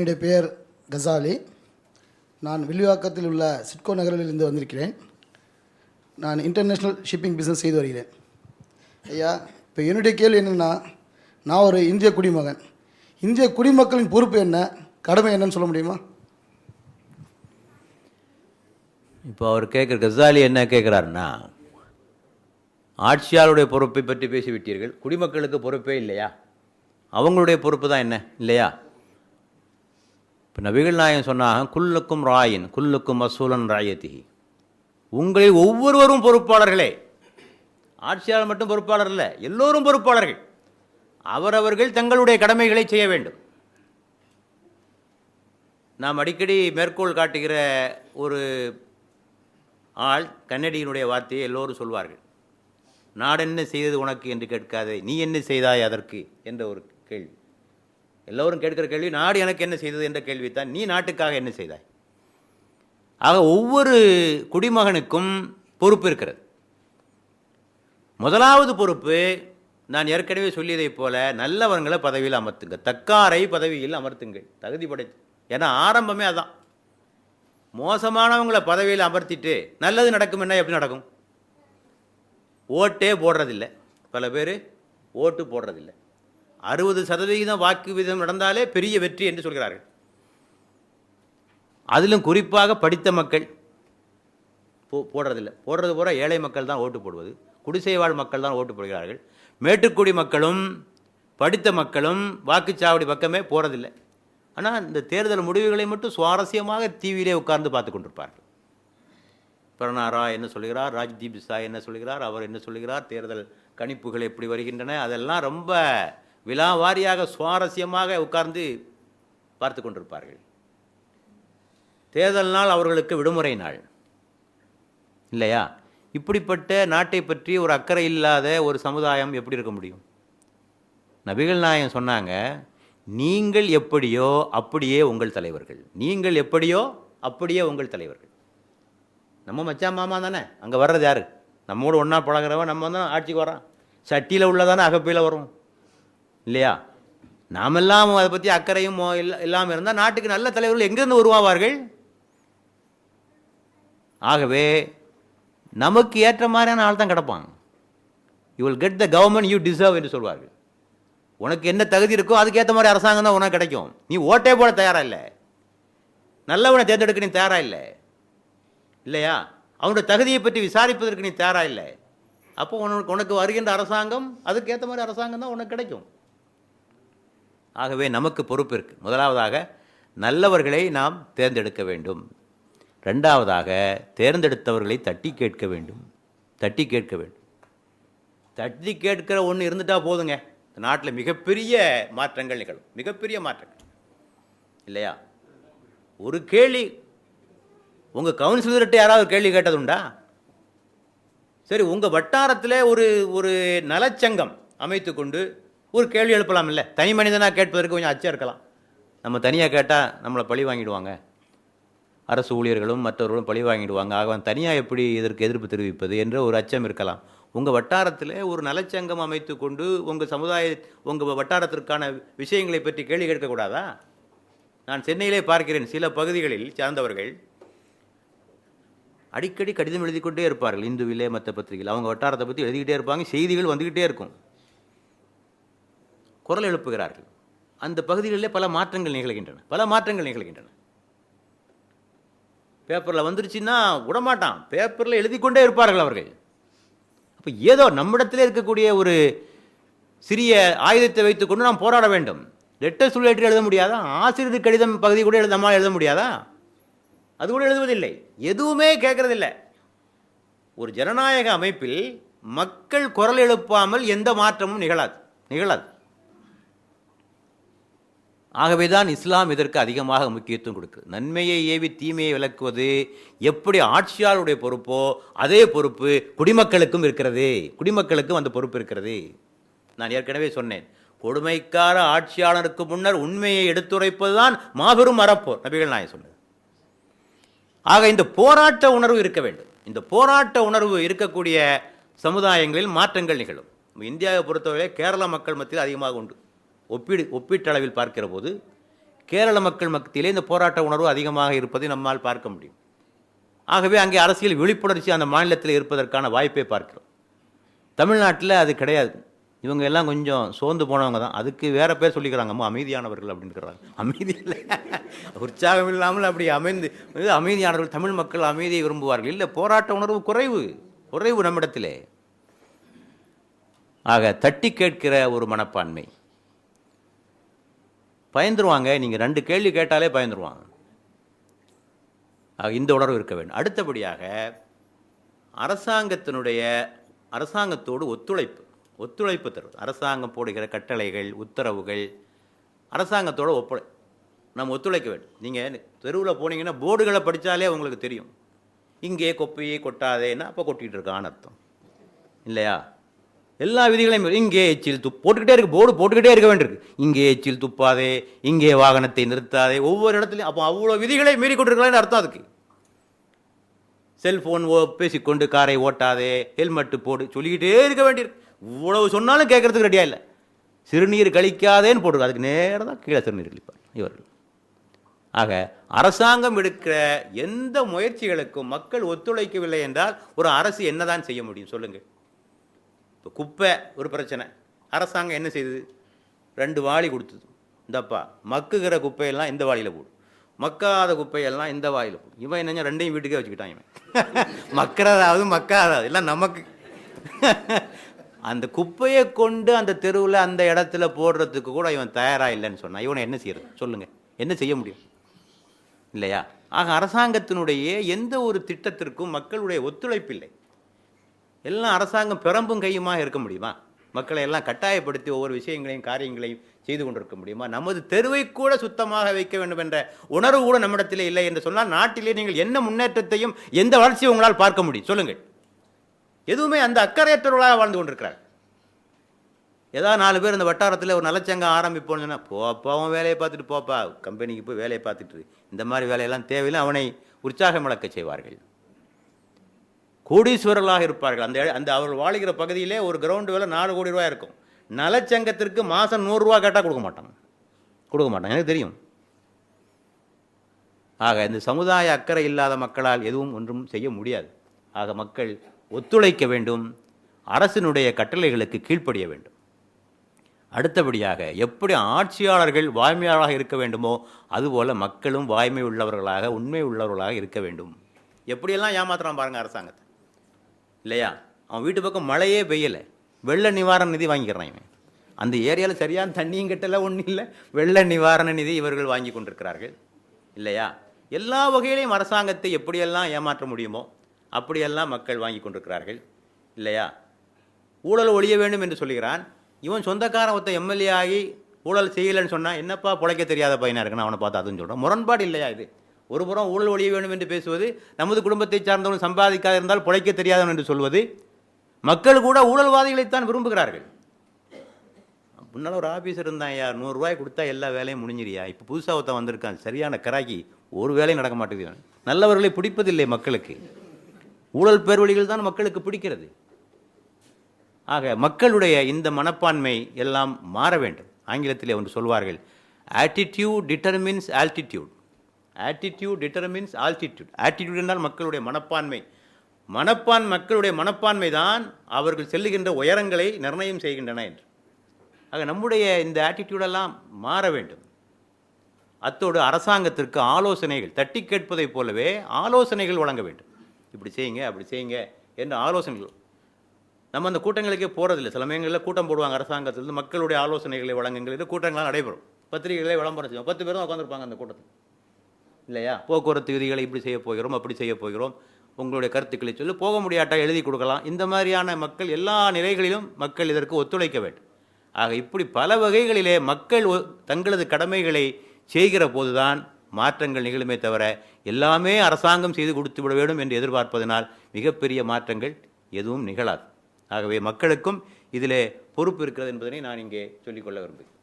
என்னுடைய பெயர் கசாலி. நான் வில்லிவாக்கத்தில் உள்ள சிட்கோ நகரிலிருந்து வந்திருக்கிறேன். நான் இன்டர்நேஷ்னல் ஷிப்பிங் பிஸ்னஸ் செய்து வருகிறேன். ஐயா, இப்போ என்னுடைய கேள்வி என்னென்னா, நான் ஒரு இந்திய குடிமகன். இந்திய குடிமக்களின் பொறுப்பு என்ன, கடமை என்னன்னு சொல்ல முடியுமா? இப்போ அவர் கசாலி என்ன கேட்குறாருன்னா, ஆட்சியாளருடைய பொறுப்பை பற்றி பேசிவிட்டீர்கள், குடிமக்களுக்கு பொறுப்பே இல்லையா, அவங்களுடைய பொறுப்பு தான் என்ன இல்லையா? இப்போ நபிகள் நாயகம் சொன்னாங்க, குல்லுக்கும் ராயின் குல்லுக்கும் மசூலன் ராயத்தி, உங்களில் ஒவ்வொருவரும் பொறுப்பாளர்களே. ஆட்சியாளர் மட்டும் பொறுப்பாளர் இல்லை, எல்லோரும் பொறுப்பாளர்கள். அவரவர்கள் தங்களுடைய கடமைகளை செய்ய வேண்டும். நாம் அடிக்கடி மேற்கோள் காட்டுகிற ஒரு ஆள், கன்னடியினுடைய வார்த்தையை எல்லோரும் சொல்வார்கள். நாடென்ன செய்தது உனக்கு என்று கேட்காதே, நீ என்ன செய்தாய் அதற்கு என்ற ஒரு கேள்வி. எல்லோரும் கேட்கிற கேள்வி, நாடு எனக்கு என்ன செய்தது என்ற கேள்வித்தான். நீ நாட்டுக்காக என்ன செய்தாய்? ஆக ஒவ்வொரு குடிமகனுக்கும் பொறுப்பு இருக்கிறது. முதலாவது பொறுப்பு, நான் ஏற்கனவே சொல்லியதைப் போல, நல்லவர்களை பதவியில் அமர்த்துங்க, தக்காரை பதவியில் அமர்த்துங்கள், தகுதி படைத்து. ஏன்னா ஆரம்பமே அதான். மோசமானவங்களை பதவியில் அமர்த்திட்டு நல்லது நடக்கும் என்ன, எப்படி நடக்கும்? ஓட்டே போடுறதில்லை. பல பேர் ஓட்டு போடுறதில்லை. 60% வாக்கு வீதம் நடந்தாலே பெரிய வெற்றி என்று சொல்கிறார்கள். அதிலும் குறிப்பாக படித்த மக்கள் போடுறதில்லை. போடுறது போல ஏழை மக்கள் தான் ஓட்டு போடுவது, குடிசை வாழ் மக்கள் தான் ஓட்டு போடுகிறார்கள். மேட்டுக்குடி மக்களும் படித்த மக்களும் வாக்குச்சாவடி பக்கமே போகிறதில்லை. ஆனால் இந்த தேர்தல் முடிவுகளை மட்டும் சுவாரஸ்யமாக டிவியிலே உட்கார்ந்து பார்த்து கொண்டிருப்பார்கள். பரணாரா என்ன சொல்கிறார், ராஜ்தீப் சா என்ன சொல்கிறார், அவர் என்ன சொல்கிறார், தேர்தல் கணிப்புகள் எப்படி வருகின்றன, அதெல்லாம் ரொம்ப விலாவாரியாக சுவாரஸ்யமாக உட்கார்ந்து பார்த்து கொண்டிருப்பார்கள். தேர்தல் நாள் அவர்களுக்கு விடுமுறை நாள் இல்லையா? இப்படிப்பட்ட நாட்டை பற்றி ஒரு அக்கறை இல்லாத ஒரு சமுதாயம் எப்படி இருக்க முடியும்? நபிகள் நாயகம் சொன்னாங்க, நீங்கள் எப்படியோ அப்படியே உங்கள் தலைவர்கள், நீங்கள் எப்படியோ அப்படியே உங்கள் தலைவர்கள். நம்ம மச்சான் மாமா தானே, அங்கே வர்றது யார்? நம்மோடு ஒன்றா பழகிறவன் நம்ம தான் ஆட்சிக்கு வரான். சட்டியில் உள்ளதானே அகப்பையில் வரும் இல்லையா? நாமெல்லாம் அதை பற்றி அக்கறையும் இல்லாமல் இருந்தால் நாட்டுக்கு நல்ல தலைவர்கள் எங்கேருந்து உருவாவார்கள்? ஆகவே நமக்கு ஏற்ற மாதிரியான ஆள் தான் கிடப்பாங்க. You will get the government you deserve என்று சொல்வார்கள். உனக்கு என்ன தகுதி இருக்கோ அதுக்கேற்ற மாதிரி அரசாங்கம் தான் உனக்கு கிடைக்கும். நீ ஓட்டே போட தயாராக இல்லை, நல்லவனை தேர்ந்தெடுக்க நீ தயாராக இல்லை இல்லையா? அவனுடைய தகுதியை பற்றி விசாரிப்பதற்கு நீ தயாராக இல்லை. அப்போ உனக்கு வருகின்ற அரசாங்கம் அதுக்கேற்ற மாதிரி அரசாங்கம் தான் உனக்கு கிடைக்கும். ஆகவே நமக்கு பொறுப்பு இருக்கு. முதலாவதாக நல்லவர்களை நாம் தேர்ந்தெடுக்க வேண்டும். ரெண்டாவதாக தேர்ந்தெடுத்தவர்களை தட்டி கேட்க வேண்டும். தட்டி கேட்க வேண்டும். தட்டி கேட்கிற ஒன்று இருந்துட்டா போதுங்க, நாட்டில் மிகப்பெரிய மாற்றங்கள் நிகழும். மிகப்பெரிய மாற்றங்கள் இல்லையா? ஒரு கேள்வி, உங்கள் கவுன்சிலர்கிட்ட யாராவது கேள்வி கேட்டதுண்டா? சரி, உங்கள் வட்டாரத்தில் ஒரு நலச்சங்கம் அமைத்து கொண்டு ஒரு கேள்வி எழுப்பலாம் இல்லை? தனி மனிதனாக கேட்பதற்கு கொஞ்சம் அச்சம் இருக்கலாம். நம்ம தனியாக கேட்டால் நம்மளை பழி வாங்கிடுவாங்க, அரசு ஊழியர்களும் மற்றவர்களும் பழி வாங்கிடுவாங்க. ஆக தனியாக எப்படி இதற்கு எதிர்ப்பு தெரிவிப்பது என்ற ஒரு அச்சம் இருக்கலாம். உங்கள் வட்டாரத்தில் ஒரு நலச்சங்கம் அமைத்து கொண்டு உங்கள் வட்டாரத்திற்கான விஷயங்களை பற்றி கேள்வி கேட்கக்கூடாதா? நான் சென்னையிலே பார்க்கிறேன், சில பகுதிகளில் சார்ந்தவர்கள் அடிக்கடி கடிதம் எழுதி கொண்டே இருப்பார்கள். இந்துவிலே மற்ற பத்திரிகையில் அவங்க வட்டாரத்தை பற்றி எழுதிக்கிட்டே இருப்பாங்க, செய்திகள் வந்துக்கிட்டே இருக்கும், குரல் எழுப்புகிறார்கள். அந்த பகுதிகளிலே பல மாற்றங்கள் நிகழ்கின்றன. பேப்பரில் வந்துருச்சுன்னா விடமாட்டான், பேப்பரில் எழுதி கொண்டே இருப்பார்கள் அவர்கள். அப்போ ஏதோ நம்மிடத்திலே இருக்கக்கூடிய ஒரு சிறிய ஆயுதத்தை வைத்துக்கொண்டு நாம் போராட வேண்டும். லெட்டர் சொல்லி எழுத முடியாதா? ஆசிரியர் கடிதம் பகுதி கூட நம்மால் எழுத முடியாதா? அது கூட எழுதுவதில்லை, எதுவுமே கேட்கறதில்லை. ஒரு ஜனநாயக அமைப்பில் மக்கள் குரல் எழுப்பாமல் எந்த மாற்றமும் நிகழாது. ஆகவேதான் இஸ்லாம் இதற்கு அதிகமாக முக்கியத்துவம் கொடுக்குது. நன்மையை ஏவி தீமையை விளக்குவது எப்படி ஆட்சியாளருடைய பொறுப்போ அதே பொறுப்பு குடிமக்களுக்கும் இருக்கிறது. குடிமக்களுக்கும் அந்த பொறுப்பு இருக்கிறது. நான் ஏற்கனவே சொன்னேன், கொடுமைக்கார ஆட்சியாளருக்கு முன்னர் உண்மையை எடுத்துரைப்பதுதான் மாபெரும் அறப்போர், நபிகள் நாயகம் சொன்னது. ஆக இந்த போராட்ட உணர்வு இருக்க வேண்டும். இந்த போராட்ட உணர்வு இருக்கக்கூடிய சமுதாயங்களில் மாற்றங்கள் நிகழும். இந்தியாவை பொறுத்தவரை கேரள மக்கள் மத்தியில் அதிகமாக உண்டு. ஒப்பீட்டளவில் பார்க்கிற போது கேரள மக்கள் மத்தியிலே இந்த போராட்ட உணர்வு அதிகமாக இருப்பதை நம்மால் பார்க்க முடியும். ஆகவே அங்கே அரசியல் விழிப்புணர்ச்சி அந்த மாநிலத்தில் இருப்பதற்கான வாய்ப்பை பார்க்கிறோம். தமிழ்நாட்டில் அது கிடையாது. இவங்க எல்லாம் கொஞ்சம் சோர்ந்து போனவங்க தான். அதுக்கு வேற பேர் சொல்லிக்கிறாங்க, அமைதியானவர்கள் அப்படின்றாங்க. அமைதி இல்லை, உற்சாகம் இல்லாமல் அப்படி அமைதியானவர்கள். தமிழ் மக்கள் அமைதியை விரும்புவார்கள். இல்லை, போராட்ட உணர்வு குறைவு நம்மிடத்திலே. ஆக தட்டி கேட்கிற ஒரு மனப்பான்மை. பயந்துருவாங்க. நீங்கள் 2 கேள்வி கேட்டாலே பயந்துருவாங்க. ஆக இந்த உணர்வு இருக்க வேண்டும். அடுத்தபடியாக அரசாங்கத்தோடு ஒத்துழைப்பு தருவது. அரசாங்கம் போடுகிற கட்டளைகள், உத்தரவுகள் அரசாங்கத்தோடு நம்ம ஒத்துழைக்க வேண்டும். நீங்கள் தெருவில் போனீங்கன்னா போர்டுகளை படித்தாலே உங்களுக்கு தெரியும். இங்கே குப்பையை கொட்டாதேன்னா அப்போ கொட்டிகிட்டு இருக்கான்னு அர்த்தம் இல்லையா? எல்லா விதிகளையும் இங்கே எச்சில் போட்டுக்கிட்டே இருக்கு, போர்டு போட்டுக்கிட்டே இருக்க வேண்டியிருக்கு. இங்கே எச்சில் துப்பாதே, இங்கே வாகனத்தை நிறுத்தாதே, ஒவ்வொரு இடத்துலையும். அப்போ அவ்வளோ விதிகளை மீறி கொண்டிருக்கலான்னு அர்த்தம். அதுக்கு செல்ஃபோன் பேசிக்கொண்டு காரை ஓட்டாதே, ஹெல்மெட்டு போடு சொல்லிக்கிட்டே இருக்க வேண்டியிருக்கு. இவ்வளவு சொன்னாலும் கேட்கறதுக்கு ரெடியா இல்லை. சிறுநீர் கழிக்காதேன்னு போட்டுருக்கு. அதுக்கு நேரம் தான் கீழே சிறுநீர் கழிப்பார் இவர்கள். ஆக அரசாங்கம் எடுக்கிற எந்த முயற்சிகளுக்கும் மக்கள் ஒத்துழைக்கவில்லை என்றால் ஒரு அரசு என்னதான் செய்ய முடியும் சொல்லுங்கள்? இப்போ குப்பை ஒரு பிரச்சனை. அரசாங்கம் என்ன செய்தது? 2 வாளி கொடுத்தது. இந்தப்பா மக்குகிற குப்பையெல்லாம் இந்த வாளியில் போடும், மக்காத குப்பையெல்லாம் இந்த வாயில் போடும். இவன் என்ன 2ஐயும் வீட்டுக்கே வச்சுக்கிட்டான். இவன் மக்கிறதாவது மக்காதாவது எல்லாம் நமக்கு. அந்த குப்பையை கொண்டு அந்த தெருவில் அந்த இடத்துல போடுறதுக்கு கூட இவன் தயாராக இல்லைன்னு சொன்னான். இவனை என்ன செய்யறது சொல்லுங்கள்? என்ன செய்ய முடியும் இல்லையா? ஆக அரசாங்கத்தினுடைய எந்த ஒரு திட்டத்திற்கும் மக்களுடைய ஒத்துழைப்பு இல்லை. எல்லாம் அரசாங்கம் பெரம்பும் கையுமாக இருக்க முடியுமா? மக்களை எல்லாம் கட்டாயப்படுத்தி ஒவ்வொரு விஷயங்களையும் காரியங்களையும் செய்து கொண்டிருக்க முடியுமா? நமது தெருவை கூட சுத்தமாக வைக்க வேண்டும் என்ற உணர்வு கூட நம்மிடத்திலே இல்லை என்று சொன்னால் நாட்டிலே நீங்கள் என்ன முன்னேற்றத்தையும் எந்த வளர்ச்சியும் உங்களால் பார்க்க முடியும் சொல்லுங்கள்? எதுவுமே அந்த அக்கறையற்றவர்களாக வாழ்ந்து கொண்டிருக்கிறார். ஏதாவது 4 பேர் இந்த வட்டாரத்தில் ஒரு நலச்சங்கம் ஆரம்பிப்போம்னு சொன்னால், போப்பாவும் வேலையை பார்த்துட்டு போப்பா, கம்பெனிக்கு போய் வேலையை பார்த்துட்டு இந்த மாதிரி வேலையெல்லாம் தேவையில்லை, அவனை உற்சாகம் இழக்க செய்வார்கள். கோடீஸ்வரர்களாக இருப்பார்கள். அந்த அவர்கள் வாழ்கிற பகுதியிலே ஒரு கிரவுண்டு வேலை 4 கோடி ரூபாய் இருக்கும். நலச்சங்கத்திற்கு மாதம் 100 ரூபா கேட்டால் கொடுக்க மாட்டாங்க, எனக்கு தெரியும். ஆக இந்த சமுதாய அக்கறை இல்லாத மக்களால் எதுவும் ஒன்றும் செய்ய முடியாது. ஆக மக்கள் ஒத்துழைக்க வேண்டும், அரசினுடைய கட்டளைகளுக்கு கீழ்ப்படிய வேண்டும். அடுத்தபடியாக எப்படி ஆட்சியாளர்கள் வாய்மையாளராக இருக்க வேண்டுமோ அதுபோல மக்களும் வாய்மை உள்ளவர்களாக உண்மை உள்ளவர்களாக இருக்க வேண்டும். எப்படியெல்லாம் ஏமாத்துறான் பாருங்க அரசாங்கத்தை இல்லையா? அவன் வீட்டு பக்கம் மழையே பெய்யலை, வெள்ள நிவாரண நிதி வாங்கிக்கிறான். இவன் அந்த ஏரியாவில் சரியான தண்ணியும் கட்டலை, ஒன்றும் இல்லை, வெள்ள நிவாரண நிதி இவர்கள் வாங்கி கொண்டிருக்கிறார்கள் இல்லையா? எல்லா வகையிலையும் அரசாங்கத்தை எப்படியெல்லாம் ஏமாற்ற முடியுமோ அப்படியெல்லாம் மக்கள் வாங்கி கொண்டிருக்கிறார்கள் இல்லையா? ஊழல் ஒழிய வேண்டும் என்று சொல்கிறான். இவன் சொந்தக்காரன் ஒருத்த எம்எல்ஏ ஆகி ஊழல் செய்யலைன்னு சொன்னால், என்னப்பா பிழைக்க தெரியாத பையனாக இருக்குன்னு அவனை பார்த்து அதுன்னு சொல்கிறான். முரண்பாடு இல்லையா இது? ஒரு புறம் ஊழல் ஒழிய வேண்டும் என்று பேசுவது, நமது குடும்பத்தை சார்ந்தவன் சம்பாதிக்காத இருந்தால் பிழைக்க தெரியாதவன் என்று சொல்வது. மக்கள் கூட ஊழல்வாதிகளைத்தான் விரும்புகிறார்கள். முன்னால் ஒரு ஆஃபீஸர் இருந்தான், ஐயா 100 ரூபாய் கொடுத்தா எல்லா வேலையும் முடிஞ்சிரியா. இப்போ புதுசாக ஒருத்தன் வந்திருக்கான், சரியான கராக்கி, ஒரு வேலையும் நடக்க மாட்டேங்குது. நல்லவர்களை பிடிப்பதில்லை மக்களுக்கு. ஊழல் பேர்வழிகள் தான் மக்களுக்கு பிடிக்கிறது. ஆக மக்களுடைய இந்த மனப்பான்மை எல்லாம் மாற வேண்டும். ஆங்கிலத்திலே ஒன்று சொல்வார்கள், attitude determines altitude. Attitude determines altitude. Attitude என்றால் மக்களுடைய மனப்பான்மை. மக்களுடைய மனப்பான்மை தான் அவர்கள் செல்லுகின்ற உயரங்களை நிர்ணயம் செய்கின்றன என்று. ஆக நம்முடைய இந்த ஆட்டிடியூடெல்லாம் மாற வேண்டும். அத்தோடு அரசாங்கத்திற்கு ஆலோசனைகள், தட்டி கேட்பதைப் போலவே ஆலோசனைகள் வழங்க வேண்டும். இப்படி செய்யுங்க அப்படி செய்யுங்க என்ற ஆலோசனைகள். நம்ம அந்த கூட்டங்களுக்கே போகிறதில்லை. சில சமயங்களில் கூட்டம் போடுவாங்க அரசாங்கத்திலிருந்து, மக்களுடைய ஆலோசனைகளை வழங்குங்கள் என்று கூட்டங்களால் நடைபெறும். பத்திரிகைகளை விளம்பரம் செய்வோம், 10 பேர் தான் உட்காந்துருப்பாங்க அந்த கூட்டத்தில் இல்லையா? போக்குவரத்து விதிகளை இப்படி செய்ய போகிறோம், அப்படி செய்ய போகிறோம், உங்களுடைய கருத்துக்களை சொல்லி போக முடியாட்டா எழுதி கொடுக்கலாம். இந்த மாதிரியான மக்கள் எல்லா நிலைகளிலும் மக்கள் இதற்கு ஒத்துழைக்க வேண்டும். ஆக இப்படி பல வகைகளிலே மக்கள் தங்களது கடமைகளை செய்கிற போதுதான் மாற்றங்கள் நிகழுமே தவிர எல்லாமே அரசாங்கம் செய்து கொடுத்து விட வேண்டும் என்று எதிர்பார்ப்பதனால் மிகப்பெரிய மாற்றங்கள் எதுவும் நிகழாது. ஆகவே மக்களுக்கும் இதிலே பொறுப்பு இருக்கிறது என்பதனை நான் இங்கே சொல்லிக்கொள்ள விரும்புகிறேன்.